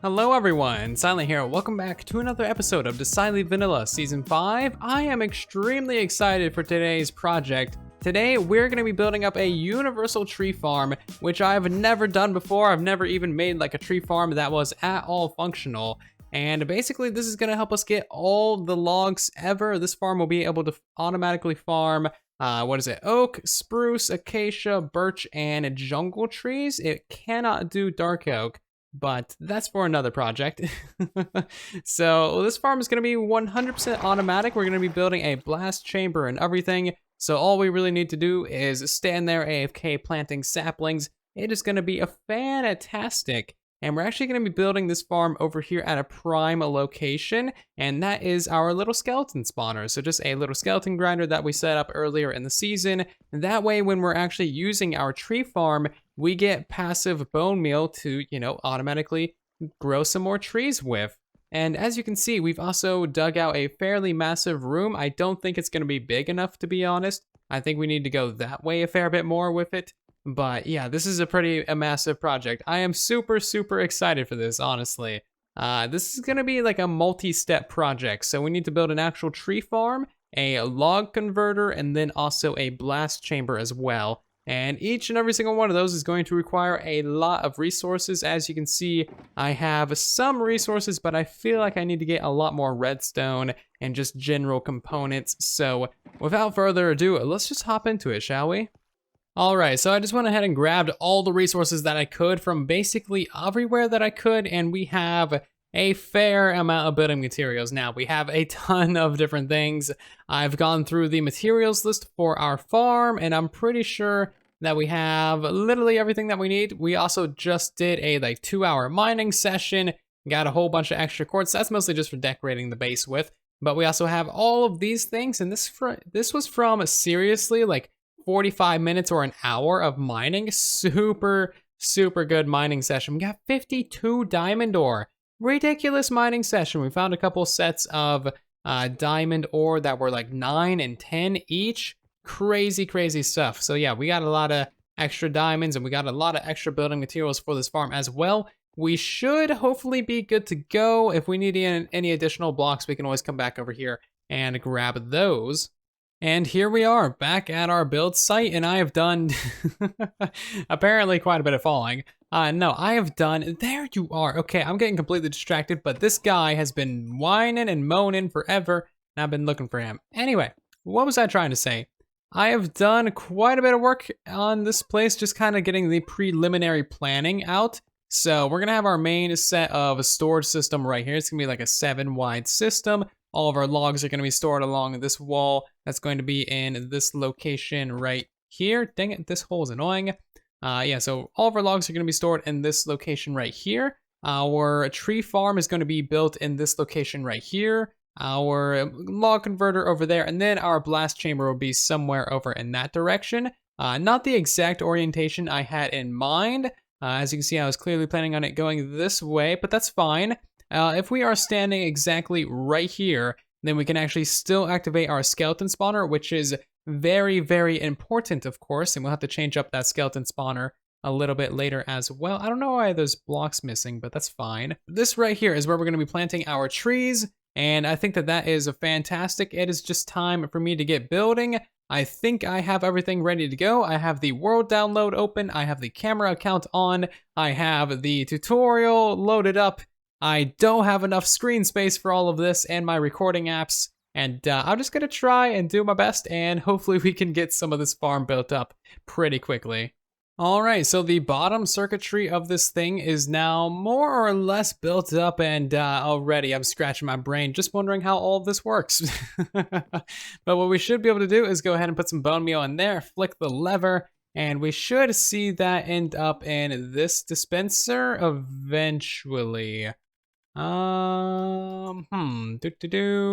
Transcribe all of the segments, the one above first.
Hello everyone, Silent here. Welcome back to another episode of Decidedly Vanilla Season 5. I am extremely excited for today's project. Today, we're going to be building up a universal tree farm, which I've never done before. I've never even made like a tree farm that was at all functional. And basically, this is going to help us get all the logs ever. This farm will be able to automatically farm, oak, spruce, acacia, birch, and jungle trees. It cannot do dark oak, but that's for another project. So this farm is going to be 100% automatic. We're going to be building a blast chamber and everything. So all we really need to do is stand there AFK planting saplings. It is going to be a fantastic. And we're actually going to be building this farm over here at a prime location, and that is our little skeleton spawner. So just a little skeleton grinder that we set up earlier in the season. And that way, when we're actually using our tree farm, we get passive bone meal to, automatically grow some more trees with. And as you can see, we've also dug out a fairly massive room. I don't think it's going to be big enough, to be honest. I think we need to go that way a fair bit more with it. But yeah, this is a massive project. I am super excited for this, honestly. This is gonna be like a multi-step project. So we need to build an actual tree farm, a log converter, and then also a blast chamber as well. And each and every single one of those is going to require a lot of resources. As you can see, I have some resources, but I feel like I need to get a lot more redstone and just general components. So without further ado, let's just hop into it, shall we? Alright, so I just went ahead and grabbed all the resources that I could from basically everywhere that I could, and we have a fair amount of building materials. Now, we have a ton of different things. I've gone through the materials list for our farm, and I'm pretty sure that we have literally everything that we need. We also just did a 2-hour mining session, got a whole bunch of extra quartz. That's mostly just for decorating the base with, but we also have all of these things, and this was from seriously 45 minutes or an hour of mining. Super good mining session. We got 52 diamond ore. Ridiculous mining session. We found a couple sets of diamond ore that were 9 and 10 each. Crazy stuff. So yeah, we got a lot of extra diamonds and we got a lot of extra building materials for this farm as well. We should hopefully be good to go. If we need any additional blocks, we can always come back over here and grab those. And here we are, back at our build site, and I have done apparently quite a bit of falling. No, I have done, there you are. Okay, I'm getting completely distracted, but this guy has been whining and moaning forever, and I've been looking for him. Anyway, what was I trying to say? I have done quite a bit of work on this place, just kind of getting the preliminary planning out. So we're gonna have our main set of a storage system right here. It's gonna be like a 7-wide system. All of our logs are going to be stored along this wall. That's going to be in this location right here. Dang it, this hole is annoying. Yeah, so all of our logs are going to be stored in this location right here. Our tree farm is going to be built in this location right here. Our log converter over there. And then our blast chamber will be somewhere over in that direction. Not the exact orientation I had in mind. As you can see, I was clearly planning on it going this way, but that's fine. If we are standing exactly right here, then we can actually still activate our skeleton spawner, which is very important, of course, and we'll have to change up that skeleton spawner a little bit later as well. I don't know why there's blocks missing, but that's fine. This right here is where we're going to be planting our trees, and I think that is fantastic. It is just time for me to get building. I think I have everything ready to go. I have the world download open, I have the camera account on, I have the tutorial loaded up. I don't have enough screen space for all of this and my recording apps, and I'm just gonna try and do my best, and hopefully we can get some of this farm built up pretty quickly. Alright, so the bottom circuitry of this thing is now more or less built up, and already I'm scratching my brain just wondering how all of this works. But what we should be able to do is go ahead and put some bone meal in there, flick the lever, and we should see that end up in this dispenser eventually.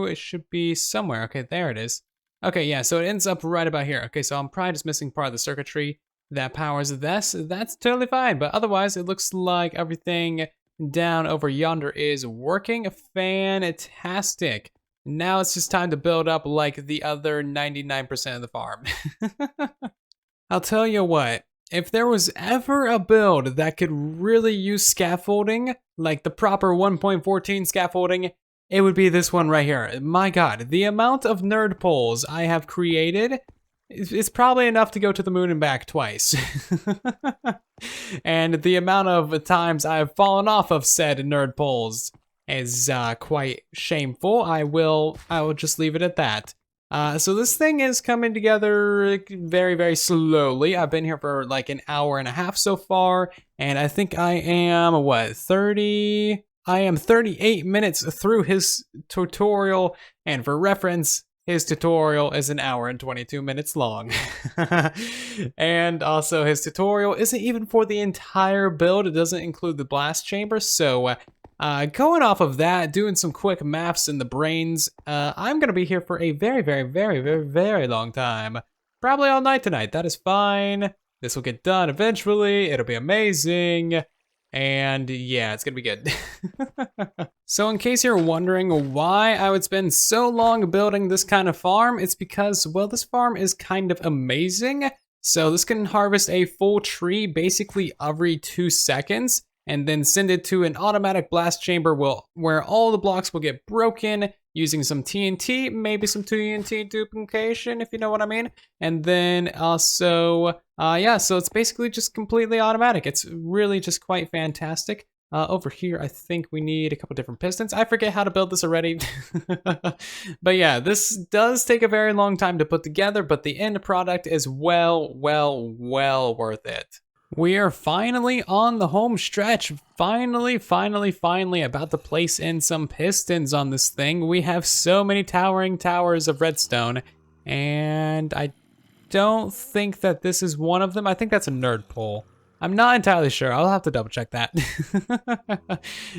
It should be somewhere. Okay, there it is. Okay, yeah, so it ends up right about here. Okay, so I'm probably just missing part of the circuitry that powers this. That's totally fine, but otherwise it looks like everything down over yonder is working fantastic. Now it's just time to build up like the other 99% of the farm. I'll tell you what, if there was ever a build that could really use scaffolding, like the proper 1.14 scaffolding, it would be this one right here. My god, the amount of nerd poles I have created is probably enough to go to the moon and back twice. And the amount of times I've fallen off of said nerd poles is quite shameful. I will just leave it at that. So this thing is coming together very, very slowly. I've been here for like an hour and a half so far, and I think I am, what, 30? I am 38 minutes through his tutorial, and for reference, his tutorial is an hour and 22 minutes long. And also his tutorial isn't even for the entire build. It doesn't include the blast chamber, so going off of that, doing some quick maths in the brains, I'm gonna be here for a very, very, very, very, very long time. Probably all night tonight. That is fine. This will get done eventually. It'll be amazing. And yeah, it's gonna be good. So in case you're wondering why I would spend so long building this kind of farm, it's because, well, this farm is kind of amazing. So this can harvest a full tree basically every 2 seconds, and then send it to an automatic blast chamber where all the blocks will get broken using some TNT, maybe some TNT duplication, if you know what I mean. And then also, yeah, so it's basically just completely automatic. It's really just quite fantastic. Over here, I think we need a couple different pistons. I forget how to build this already. But yeah, this does take a very long time to put together, but the end product is well worth it. We are finally on the home stretch. Finally about to place in some pistons on this thing. We have so many towering towers of redstone, and I don't think that this is one of them. I think that's a nerd pole. I'm not entirely sure. I'll have to double check that.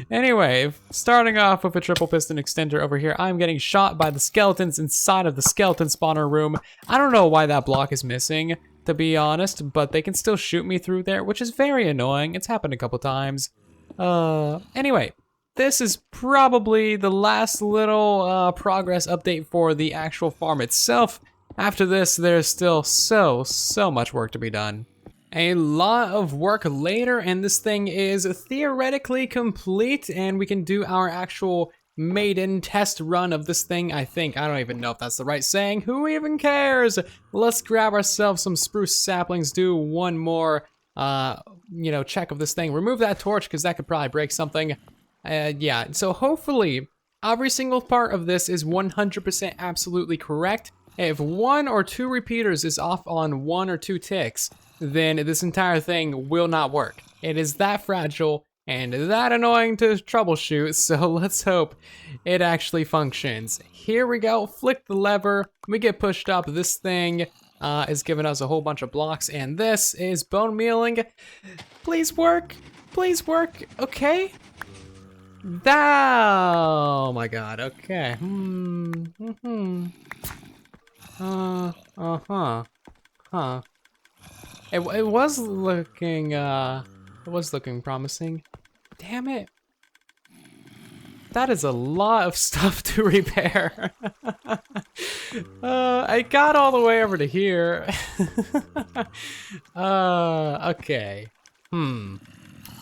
Anyway, starting off with a triple piston extender over here, I'm getting shot by the skeletons inside of the skeleton spawner room. I don't know why that block is missing, to be honest, but they can still shoot me through there, which is very annoying. It's happened a couple times. Anyway, this is probably the last little progress update for the actual farm itself. After this, there's still so much work to be done. A lot of work later, and this thing is theoretically complete, and we can do our actual maiden test run of this thing, I think. I don't even know if that's the right saying. Who even cares? Let's grab ourselves some spruce saplings, do one more, check of this thing. Remove that torch, because that could probably break something. Yeah, so hopefully every single part of this is 100% absolutely correct. If 1 or 2 repeaters is off on 1 or 2 ticks, then this entire thing will not work. It is that fragile and that annoying to troubleshoot, so let's hope it actually functions. Here we go, flick the lever, we get pushed up. This thing is giving us a whole bunch of blocks, and this is bone mealing. Please work, okay? Oh my god, okay. It was looking promising. Damn it. That is a lot of stuff to repair. I got all the way over to here. Okay.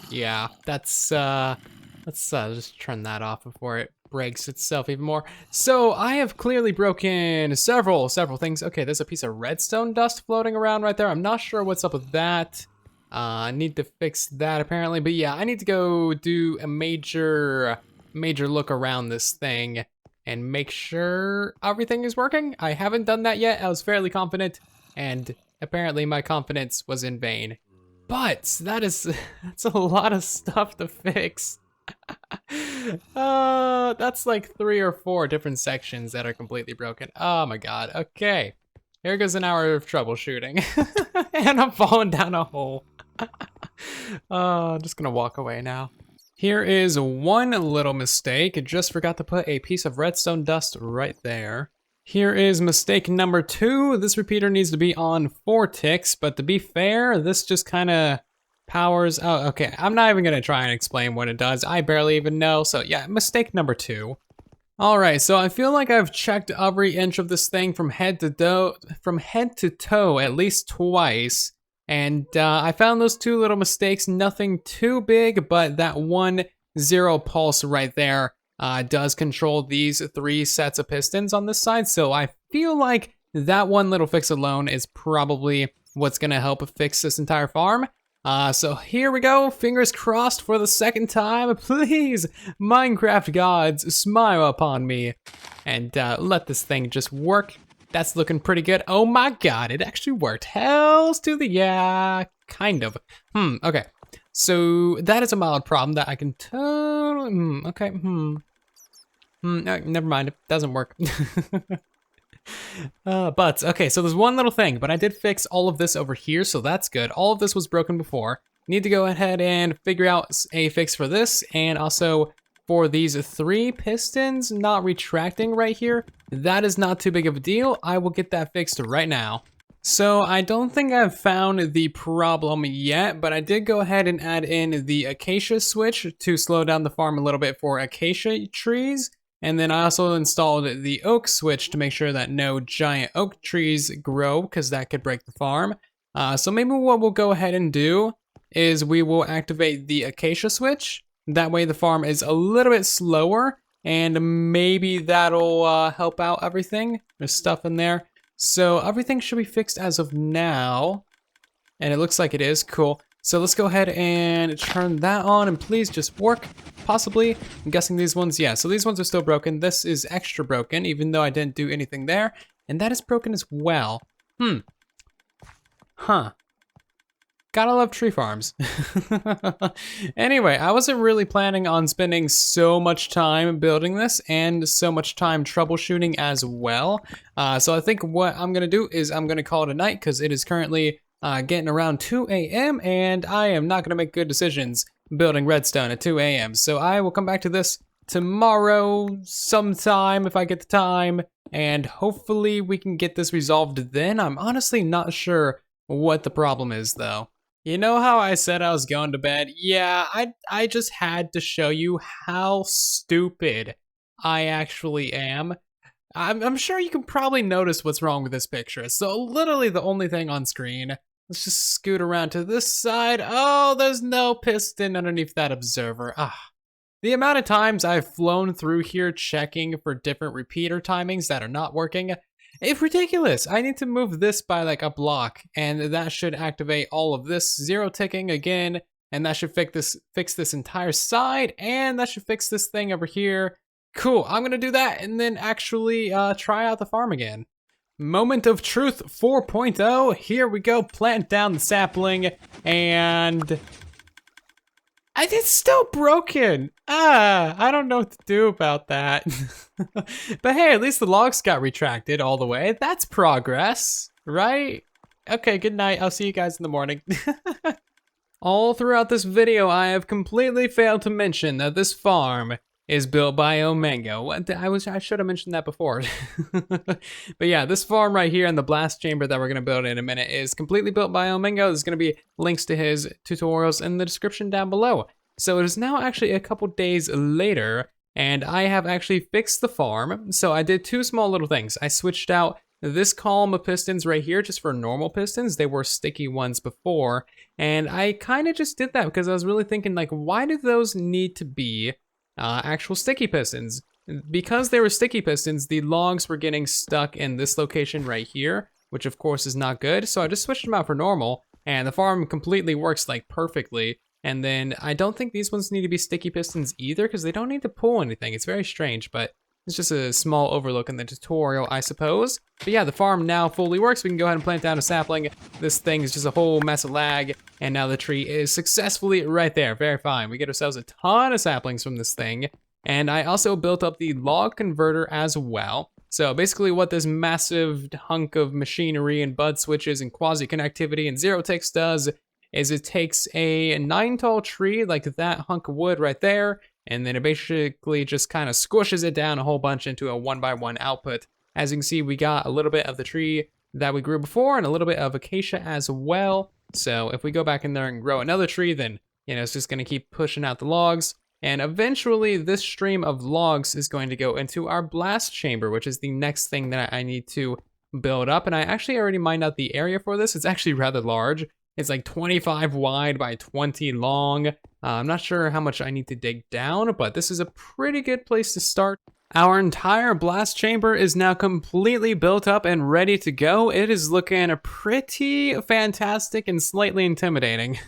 Yeah, let's just turn that off before it breaks itself even more. So I have clearly broken several things. Okay, there's a piece of redstone dust floating around right there. I'm not sure what's up with that. I need to fix that apparently, but yeah, I need to go do a major look around this thing and make sure everything is working. I haven't done that yet. I was fairly confident, and apparently my confidence was in vain. But that's a lot of stuff to fix. That's like 3 or 4 different sections that are completely broken. Oh my god. Okay. Here goes an hour of troubleshooting. And I'm falling down a hole. I'm just gonna walk away now. Here is one little mistake. I just forgot to put a piece of redstone dust right there. Here is mistake number 2. This repeater needs to be on 4 ticks, but to be fair, this just kind of powers. Oh, okay. I'm not even gonna try and explain what it does. I barely even know. So yeah, mistake number 2. All right, so I feel like I've checked every inch of this thing from head to toe at least twice, And I found those 2 little mistakes, nothing too big, but that 1-0 pulse right there does control these 3 sets of pistons on this side. So I feel like that one little fix alone is probably what's gonna help fix this entire farm. So here we go, fingers crossed for the 2nd time. Please, Minecraft gods, smile upon me and let this thing just work. That's looking pretty good. Oh my god, it actually worked. Hells to the yeah, kind of. Okay. So that is a mild problem that I can totally, okay, no, never mind, it doesn't work. But, okay, so there's one little thing, but I did fix all of this over here, so that's good. All of this was broken before. Need to go ahead and figure out a fix for this, and also for these 3 pistons not retracting right here. That is not too big of a deal. I will get that fixed right now. So I don't think I've found the problem yet, but I did go ahead and add in the acacia switch to slow down the farm a little bit for acacia trees. And then I also installed the oak switch to make sure that no giant oak trees grow, because that could break the farm. So maybe what we'll go ahead and do is we will activate the acacia switch. That way the farm is a little bit slower, and maybe that'll help out everything. There's stuff in there. So everything should be fixed as of now. And it looks like it is, cool. So let's go ahead and turn that on, and please just work, possibly. I'm guessing these ones, yeah, so these ones are still broken. This is extra broken, even though I didn't do anything there. And that is broken as well. Huh. Gotta love tree farms. Anyway, I wasn't really planning on spending so much time building this and so much time troubleshooting as well. So I think what I'm gonna do is I'm gonna call it a night, because it is currently getting around 2 a.m. and I am not gonna make good decisions building redstone at 2 a.m. So I will come back to this tomorrow sometime if I get the time, and hopefully we can get this resolved then. I'm honestly not sure what the problem is though. You know how I said I was going to bed? Yeah, I just had to show you how stupid I actually am. I'm sure you can probably notice what's wrong with this picture. So literally the only thing on screen. Let's just scoot around to this side. Oh, there's no piston underneath that observer. The amount of times I've flown through here checking for different repeater timings that are not working, it's ridiculous. I need to move this by like a block, and that should activate all of this 0 ticking again, and that should fix this entire side, and that should fix this thing over here. Cool, I'm gonna do that and then actually try out the farm again. Moment of truth 4.0, here we go, plant down the sapling, and it's still broken. I don't know what to do about that. But hey, at least the logs got retracted all the way. That's progress, right? Okay, good night. I'll see you guys in the morning. All throughout this video, I have completely failed to mention that this farm is built by Omengo. I should have mentioned that before. But yeah, this farm right here and the blast chamber that we're gonna build in a minute is completely built by Omengo. There's gonna be links to his tutorials in the description down below. So it is now actually a couple days later, and I have actually fixed the farm. So I did 2 small little things. I switched out this column of pistons right here just for normal pistons. They were sticky ones before, and I kind of just did that because I was really thinking, like, why do those need to be actual sticky pistons? Because they were sticky pistons, the logs were getting stuck in this location right here, which of course is not good. So I just switched them out for normal, and the farm completely works like perfectly. And then I don't think these ones need to be sticky pistons either, because they don't need to pull anything. It's very strange, but it's just a small overlook in the tutorial, I suppose. But yeah, the farm now fully works. We can go ahead and plant down a sapling. This thing is just a whole mess of lag, and now the tree is successfully right there. Very fine. We get ourselves a ton of saplings from this thing. And I also built up the log converter as well. So basically what this massive hunk of machinery and bud switches and quasi connectivity and 0 ticks does is it takes a 9 tall tree like that hunk of wood right there, and then it basically just kind of squishes it down a whole bunch into a 1x1 output. As you can see, we got a little bit of the tree that we grew before and a little bit of acacia as well. So if we go back in there and grow another tree, then it's just gonna keep pushing out the logs. And eventually this stream of logs is going to go into our blast chamber, which is the next thing that I need to build up. And I actually already mined out the area for this. It's actually rather large. It's like 25 wide by 20 long. I'm not sure how much I need to dig down, but this is a pretty good place to start. Our entire blast chamber is now completely built up and ready to go. It is looking pretty fantastic and slightly intimidating.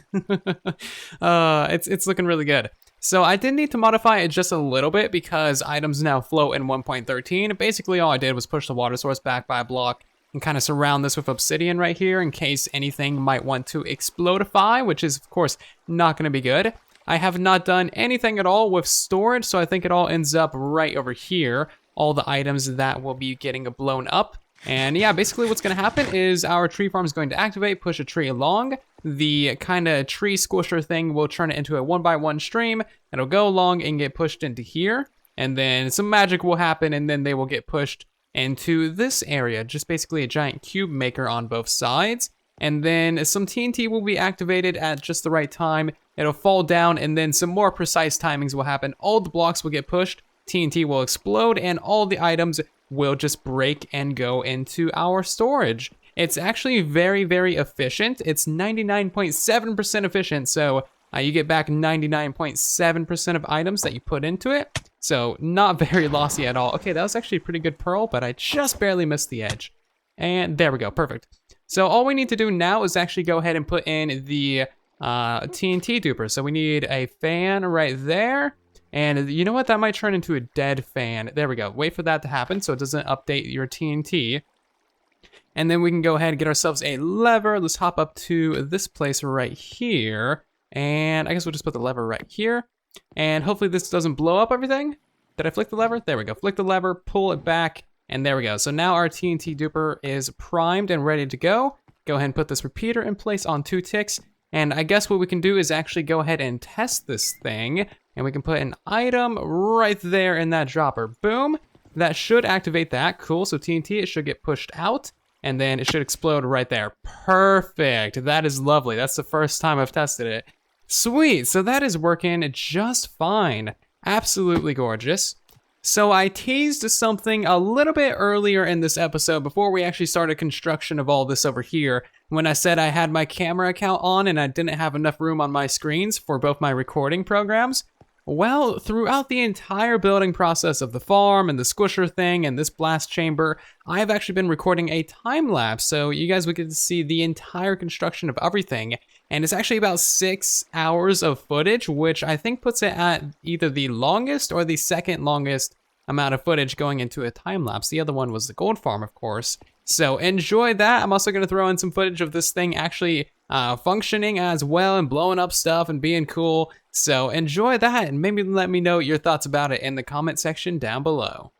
It's looking really good. So I did need to modify it just a little bit because items now float in 1.13. Basically all I did was push the water source back by a block and kind of surround this with obsidian right here in case anything might want to explodify, which is of course not going to be good. I have not done anything at all with storage, so I think it all ends up right over here. All the items that will be getting blown up. And yeah, basically what's going to happen is our tree farm is going to activate, push a tree along. The kind of tree squisher thing will turn it into a 1x1 stream. It'll go along and get pushed into here. And then some magic will happen, and then they will get pushed into this area. Just basically a giant cube maker on both sides. And then some TNT will be activated at just the right time. It'll fall down, and then some more precise timings will happen. All the blocks will get pushed, TNT will explode, and all the items will just break and go into our storage. It's actually very, very efficient. It's 99.7% efficient, so you get back 99.7% of items that you put into it. So not very lossy at all. Okay, that was actually a pretty good pearl, but I just barely missed the edge. And there we go, perfect. So all we need to do now is actually go ahead and put in the TNT duper. So we need a fan right there. And you know what? That might turn into a dead fan. There we go. Wait for that to happen so it doesn't update your TNT. And then we can go ahead and get ourselves a lever. Let's hop up to this place right here. And I guess we'll just put the lever right here. And hopefully this doesn't blow up everything. Did I flick the lever? There we go. Flick the lever, pull it back, and there we go. So now our TNT duper is primed and ready to go. Go ahead and put this repeater in place on 2 ticks. And I guess what we can do is actually go ahead and test this thing. And we can put an item right there in that dropper. Boom. That should activate that. Cool. So TNT, it should get pushed out. And then it should explode right there. Perfect. That is lovely. That's the first time I've tested it. Sweet. So that is working just fine. Absolutely gorgeous. So I teased something a little bit earlier in this episode before we actually started construction of all this over here, when I said I had my camera account on and I didn't have enough room on my screens for both my recording programs. Well, throughout the entire building process of the farm and the squisher thing and this blast chamber, I've actually been recording a time lapse, so you guys would get to see the entire construction of everything. And it's actually about 6 hours of footage, which I think puts it at either the longest or the second longest amount of footage going into a time lapse. The other one was the gold farm, of course. So enjoy that. I'm also going to throw in some footage of this thing actually functioning as well and blowing up stuff and being cool. So enjoy that, and maybe let me know your thoughts about it in the comment section down below.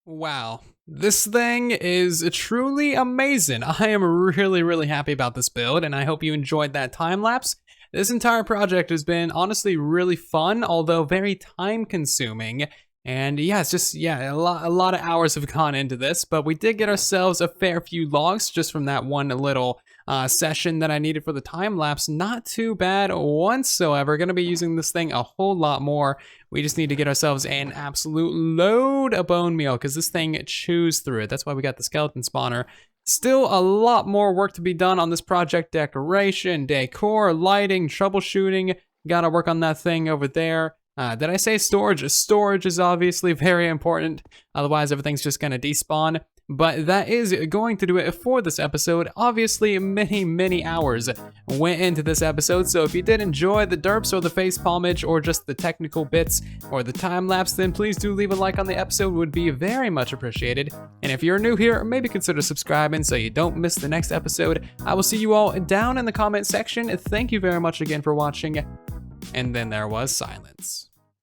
Wow, this thing is truly amazing. I am really happy about this build, and I hope you enjoyed that time lapse. This entire project has been honestly really fun, although very time consuming. And yeah, it's just, a lot of hours have gone into this, but we did get ourselves a fair few logs just from that one little session that I needed for the time lapse. Not too bad whatsoever. Gonna be using this thing a whole lot more. We just need to get ourselves an absolute load of bone meal because this thing chews through it. That's why we got the skeleton spawner. Still a lot more work to be done on this project. Decoration, decor, lighting, troubleshooting. Gotta work on that thing over there. Did I say storage? Storage is obviously very important. Otherwise, everything's just gonna despawn. But that is going to do it for this episode. Obviously, many hours went into this episode, so if you did enjoy the derps or the face palmage or just the technical bits or the time lapse, then please do leave a like on the episode, would be very much appreciated. And if you're new here, maybe consider subscribing so you don't miss the next episode. I will see you all down in the comment section. Thank you very much again for watching. And then there was silence.